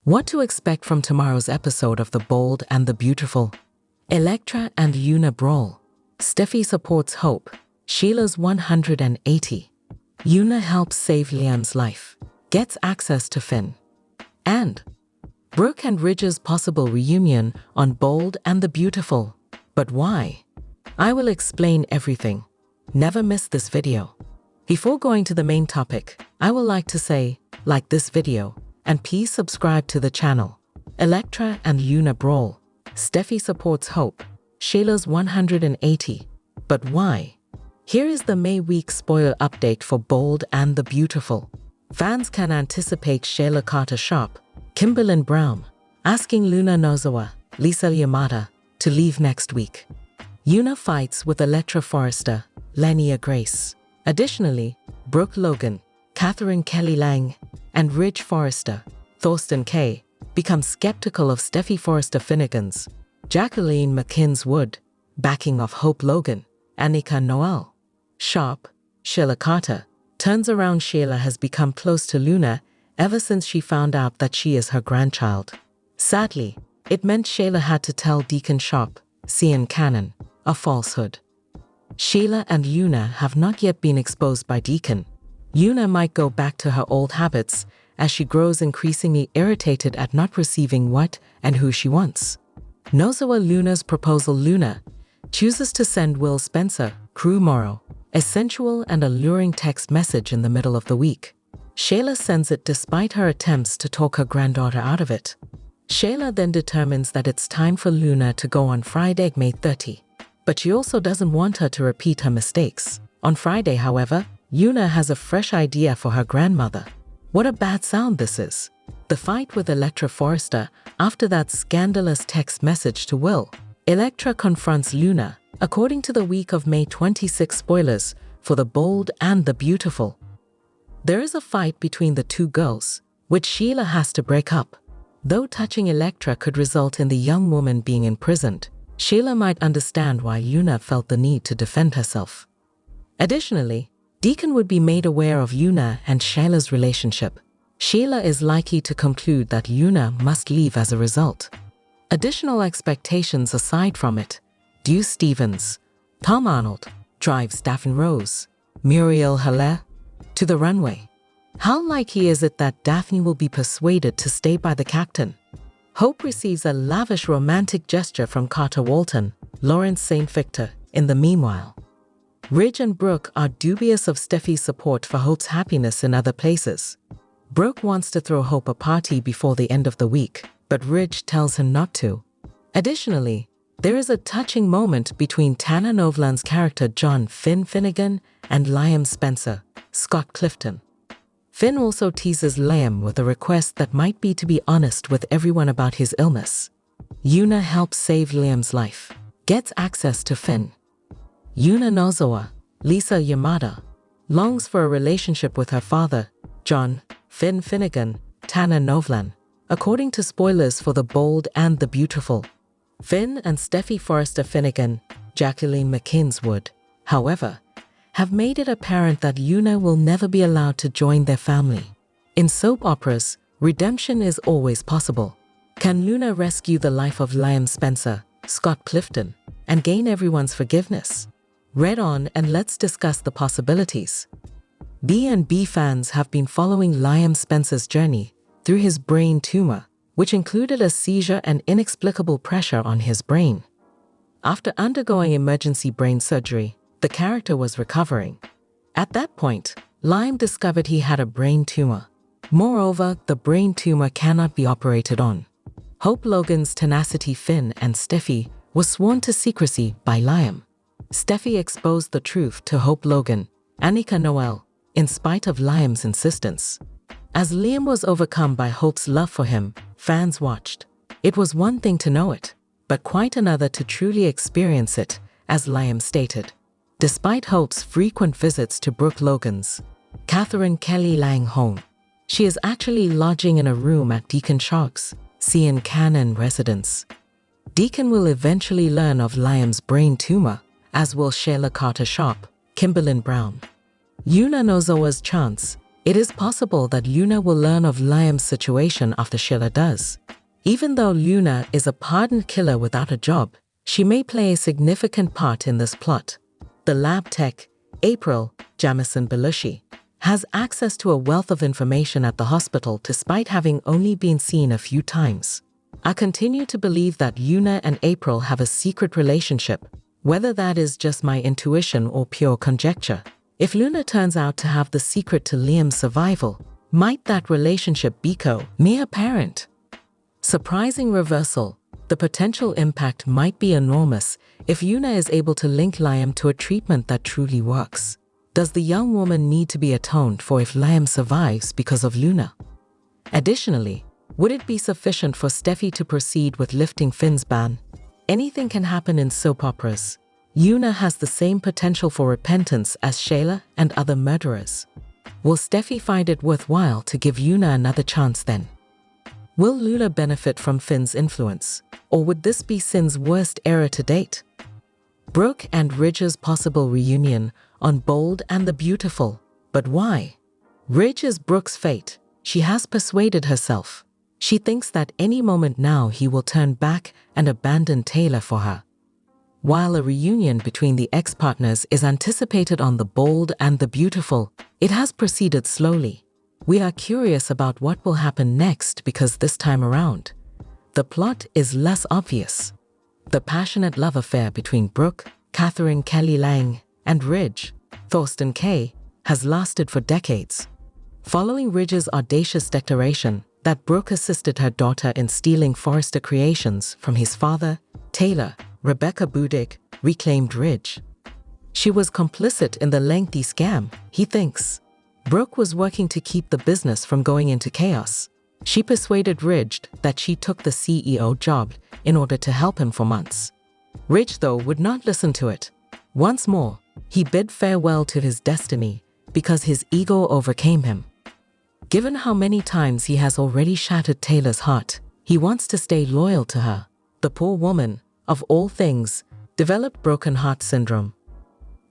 What to expect from tomorrow's episode of The Bold and the Beautiful? Elektra and Una brawl. Steffi supports Hope. Sheila's 180. Una helps save Liam's life. Gets access to Finn. And Brooke and Ridge's possible reunion on Bold and the Beautiful. But why? I will explain everything. Never miss this video. Before going to the main topic, I would like to say, like this video, and please subscribe to the channel. Elektra and Una brawl. Steffi supports Hope. Sheila's 180. But why? Here is the May week spoiler update for Bold and the Beautiful. Fans can anticipate Sheila Carter Sharp, Kimberlyn Brown, asking Luna Nozawa, Lisa Yamada, to leave next week. Una fights with Elektra Forrester, Lenia Grace. Additionally, Brooke Logan, Catherine Kelly Lang, and Ridge Forrester, Thorsten Kaye, become skeptical of Steffi Forrester Finnegan's, Jacqueline McKinn's Wood, backing of Hope Logan, Annika Noel. Sharp, Sheila Carter, turns around. Sheila has become close to Luna ever since she found out that she is her grandchild. Sadly, it meant Sheila had to tell Deacon Sharp, Cian Cannon, a falsehood. Sheila and Una have not yet been exposed by Deacon. Una might go back to her old habits as she grows increasingly irritated at not receiving what and who she wants. Nozawa Luna's proposal. Luna chooses to send Will Spencer, Crew Morrow, a sensual and alluring text message in the middle of the week. Sheila sends it despite her attempts to talk her granddaughter out of it. Sheila then determines that it's time for Luna to go on Friday, May 30. But she also doesn't want her to repeat her mistakes. On Friday, however, Una has a fresh idea for her grandmother. What a bad sound this is. The fight with Elektra Forrester after that scandalous text message to Will. Elektra confronts Luna, according to the week of May 26 spoilers for The Bold and the Beautiful. There is a fight between the two girls, which Sheila has to break up. Though touching Elektra could result in the young woman being imprisoned, Sheila might understand why Una felt the need to defend herself. Additionally, Deacon would be made aware of Una and Sheila's relationship. Sheila is likely to conclude that Una must leave as a result. Additional expectations aside from it, Deuce Stevens, Tom Arnold, drives Daphne Rose, Muriel Haller, to the runway. How likely is it that Daphne will be persuaded to stay by the captain? Hope receives a lavish romantic gesture from Carter Walton, Lawrence St. Victor, in the meanwhile. Ridge and Brooke are dubious of Steffi's support for Hope's happiness in other places. Brooke wants to throw Hope a party before the end of the week, but Ridge tells him not to. Additionally, there is a touching moment between Tana Novlan's character John Finn Finnegan and Liam Spencer, Scott Clifton. Finn also teases Liam with a request that might be to be honest with everyone about his illness. Una helps save Liam's life, gets access to Finn. Una Nozawa, Lisa Yamada, longs for a relationship with her father, John Finn Finnegan, Tana Novlan, according to spoilers for The Bold and the Beautiful. Finn and Steffi Forrester Finnegan, Jacqueline McKinn's Wood, however, have made it apparent that Una will never be allowed to join their family. In soap operas, redemption is always possible. Can Luna rescue the life of Liam Spencer, Scott Clifton, and gain everyone's forgiveness? Read on and let's discuss the possibilities. B&B fans have been following Liam Spencer's journey through his brain tumor, which included a seizure and inexplicable pressure on his brain. After undergoing emergency brain surgery, the character was recovering. At that point, Liam discovered he had a brain tumor. Moreover, the brain tumor cannot be operated on. Hope Logan's tenacity. Finn and Steffi was sworn to secrecy by Liam. Steffi exposed the truth to Hope Logan, Annika Noel, in spite of Liam's insistence. As Liam was overcome by Hope's love for him, fans watched. It was one thing to know it, but quite another to truly experience it, as Liam stated. Despite Hope's frequent visits to Brooke Logan's, Catherine Kelly Lang home, she is actually lodging in a room at Deacon Sharp's, Cian Cannon residence. Deacon will eventually learn of Liam's brain tumor, as will Sheila Carter Sharp, Kimberlyn Brown. Una Nozawa's chance, It is possible that Luna will learn of Liam's situation after Sheila does. Even though Luna is a pardoned killer without a job, she may play a significant part in this plot. The lab tech, April Jamison Belushi, has access to a wealth of information at the hospital despite having only been seen a few times. I continue to believe that Luna and April have a secret relationship, whether that is just my intuition or pure conjecture. If Luna turns out to have the secret to Liam's survival, might that relationship become mere apparent? Surprising reversal. The potential impact might be enormous if Luna is able to link Liam to a treatment that truly works. Does the young woman need to be atoned for if Liam survives because of Luna? Additionally, would it be sufficient for Steffi to proceed with lifting Finn's ban? Anything can happen in soap operas. Luna has the same potential for repentance as Sheila and other murderers. Will Steffi find it worthwhile to give Luna another chance then? Will Luna benefit from Finn's influence, or would this be Sin's worst error to date? Brooke and Ridge's possible reunion on Bold and the Beautiful. But why? Ridge is Brooke's fate. She has persuaded herself. She thinks that any moment now he will turn back and abandon Taylor for her. While a reunion between the ex-partners is anticipated on The Bold and the Beautiful, it has proceeded slowly. We are curious about what will happen next because this time around, the plot is less obvious. The passionate love affair between Brooke, Catherine Kelly Lang, and Ridge, Thorsten Kaye, has lasted for decades. Following Ridge's audacious declaration that Brooke assisted her daughter in stealing Forrester creations from his father, Taylor, Rebecca Budig reclaimed Ridge. She was complicit in the lengthy scam, he thinks. Brooke was working to keep the business from going into chaos. She persuaded Ridge that she took the CEO job in order to help him for months. Ridge, though, would not listen to it. Once more, he bid farewell to his destiny because his ego overcame him. Given how many times he has already shattered Taylor's heart, he wants to stay loyal to her. The poor woman, of all things, developed broken heart syndrome.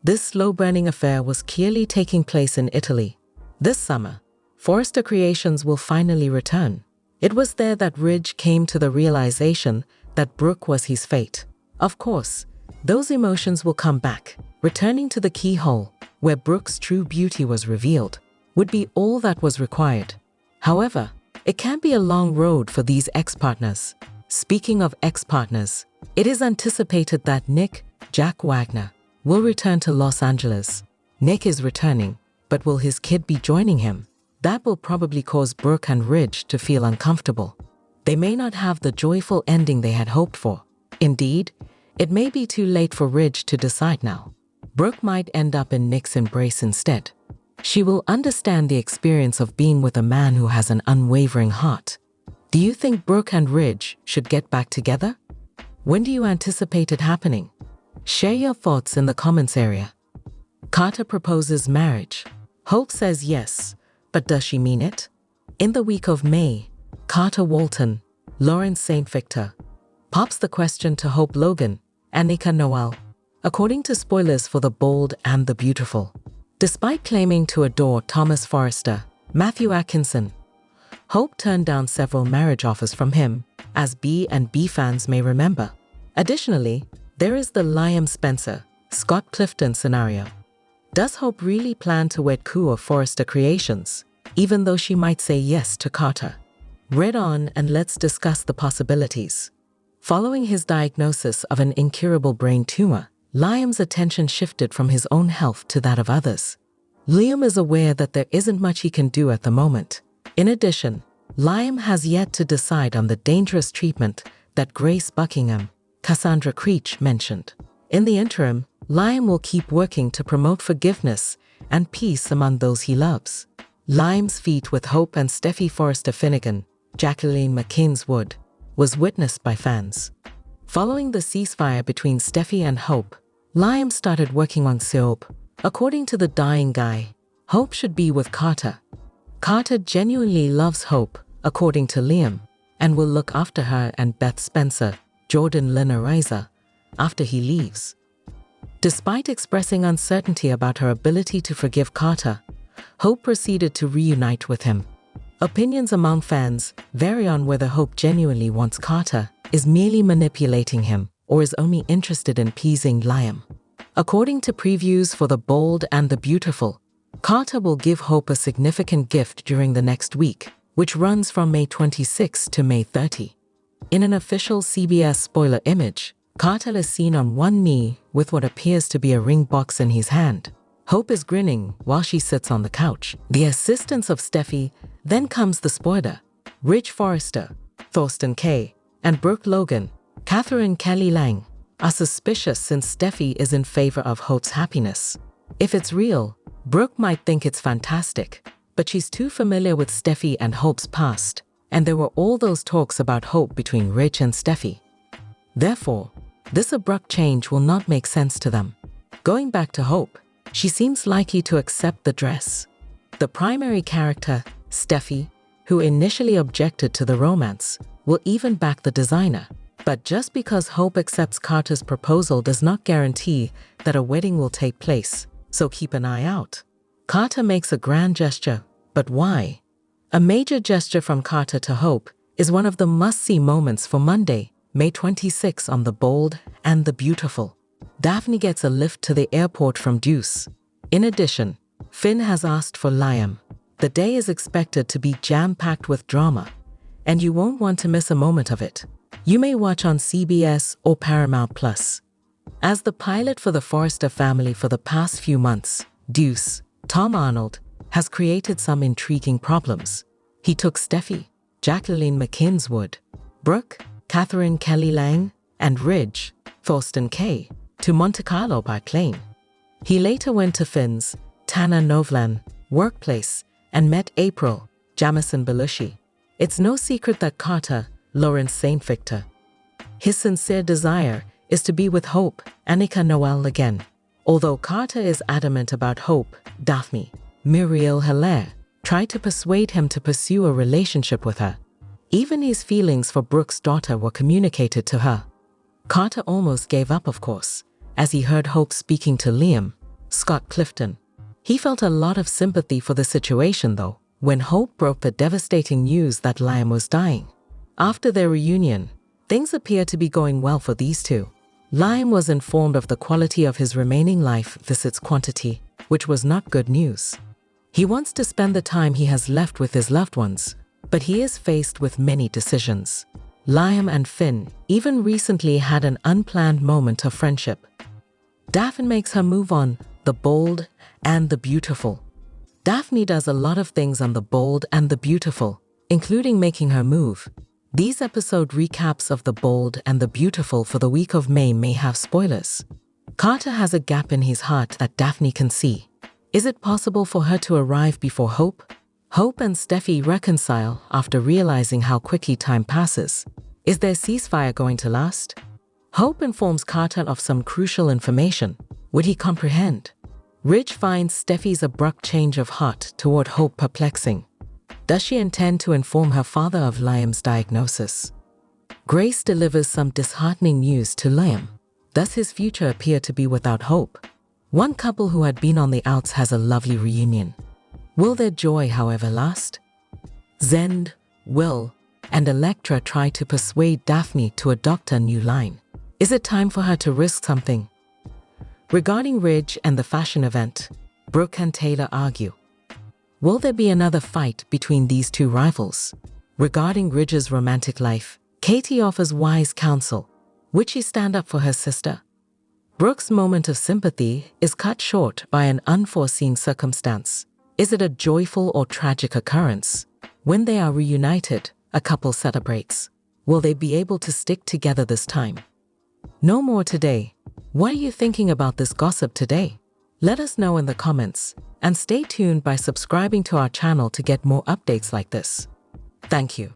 This slow-burning affair was clearly taking place in Italy. This summer, Forrester Creations will finally return. It was there that Ridge came to the realization that Brooke was his fate. Of course, those emotions will come back. Returning to the keyhole, where Brooke's true beauty was revealed, would be all that was required. However, it can be a long road for these ex-partners. Speaking of ex-partners, it is anticipated that Nick, Jack Wagner, will return to Los Angeles. Nick is returning, but will his kid be joining him? That will probably cause Brooke and Ridge to feel uncomfortable. They may not have the joyful ending they had hoped for. Indeed, it may be too late for Ridge to decide now. Brooke might end up in Nick's embrace instead. She will understand the experience of being with a man who has an unwavering heart. Do you think Brooke and Ridge should get back together? When do you anticipate it happening? Share your thoughts in the comments area. Carter proposes marriage. Hope says yes, but does she mean it? In the week of May, Carter Walton, Lawrence St. Victor, pops the question to Hope Logan, Annika Noel, according to spoilers for The Bold and the Beautiful. Despite claiming to adore Thomas Forrester, Matthew Atkinson, Hope turned down several marriage offers from him, as B&B fans may remember. Additionally, there is the Liam Spencer, Scott Clifton scenario. Does Hope really plan to wed Koo of Forrester Creations, even though she might say yes to Carter? Read on and let's discuss the possibilities. Following his diagnosis of an incurable brain tumor, Liam's attention shifted from his own health to that of others. Liam is aware that there isn't much he can do at the moment. In addition, Liam has yet to decide on the dangerous treatment that Grace Buckingham, Cassandra Creech, mentioned. In the interim, Liam will keep working to promote forgiveness and peace among those he loves. Liam's feat with Hope and Steffi Forrester Finnegan, Jacqueline McKean's Wood, was witnessed by fans. Following the ceasefire between Steffi and Hope, Liam started working on Soap. According to the dying guy, Hope should be with Carter. Carter genuinely loves Hope, according to Liam, and will look after her and Beth Spencer, Jordan Lynn Ariza, after he leaves. Despite expressing uncertainty about her ability to forgive Carter, Hope proceeded to reunite with him. Opinions among fans vary on whether Hope genuinely wants Carter, is merely manipulating him, or is only interested in pleasing Liam. According to previews for The Bold and the Beautiful, Carter will give Hope a significant gift during the next week, which runs from May 26 to May 30. In an official CBS spoiler image, Carter is seen on one knee with what appears to be a ring box in his hand. Hope is grinning while she sits on the couch. The assistance of Steffi, then comes the spoiler. Ridge Forrester, Thorsten Kaye, and Brooke Logan, Catherine Kelly Lang, are suspicious since Steffi is in favor of Hope's happiness. If it's real, Brooke might think it's fantastic, but she's too familiar with Steffi and Hope's past, and there were all those talks about Hope between Ridge and Steffi. Therefore, this abrupt change will not make sense to them. Going back to Hope, she seems likely to accept the dress. The primary character, Steffi, who initially objected to the romance, will even back the designer. But just because Hope accepts Carter's proposal does not guarantee that a wedding will take place, so keep an eye out. Carter makes a grand gesture, but why? A major gesture from Carter to Hope is one of the must-see moments for Monday, May 26 on The Bold and the Beautiful. Daphne gets a lift to the airport from Deuce. In addition, Finn has asked for Liam. The day is expected to be jam-packed with drama, and you won't want to miss a moment of it. You may watch on CBS or Paramount+. As the pilot for the Forrester family for the past few months, Deuce, Tom Arnold, has created some intriguing problems. He took Steffi, Jacqueline McKinn's Wood, Brooke, Catherine Kelly Lang, and Ridge, Thorsten Kaye, to Monte Carlo by plane. He later went to Finn's, Tana Novlan, workplace and met April, Jamison Belushi. It's no secret that Carter, Lawrence St. Victor, his sincere desire is to be with Hope, Annika Noel again. Although Carter is adamant about Hope, Daphne, Muriel Hilaire, tried to persuade him to pursue a relationship with her. Even his feelings for Brooke's daughter were communicated to her. Carter almost gave up, of course, as he heard Hope speaking to Liam, Scott Clifton. He felt a lot of sympathy for the situation, though, when Hope broke the devastating news that Liam was dying. After their reunion, things appear to be going well for these two. Liam was informed of the quality of his remaining life versus quantity, which was not good news. He wants to spend the time he has left with his loved ones, but he is faced with many decisions. Liam and Finn even recently had an unplanned moment of friendship. Daphne makes her move on The Bold and the Beautiful. Daphne does a lot of things on The Bold and the Beautiful, including making her move. These episode recaps of The Bold and the Beautiful for the week of May have spoilers. Carter has a gap in his heart that Daphne can see. Is it possible for her to arrive before Hope? Hope and Steffi reconcile after realizing how quickly time passes. Is their ceasefire going to last? Hope informs Carter of some crucial information. Would he comprehend? Ridge finds Steffi's abrupt change of heart toward Hope perplexing. Does she intend to inform her father of Liam's diagnosis? Grace delivers some disheartening news to Liam. Does his future appear to be without hope? One couple who had been on the outs has a lovely reunion. Will their joy, however, last? Zend, Will, and Elektra try to persuade Daphne to adopt a new line. Is it time for her to risk something? Regarding Ridge and the fashion event, Brooke and Taylor argue. Will there be another fight between these two rivals? Regarding Ridge's romantic life, Katie offers wise counsel. Would she stand up for her sister? Brooke's moment of sympathy is cut short by an unforeseen circumstance. Is it a joyful or tragic occurrence? When they are reunited, a couple celebrates. Will they be able to stick together this time? No more today. What are you thinking about this gossip today? Let us know in the comments, and stay tuned by subscribing to our channel to get more updates like this. Thank you.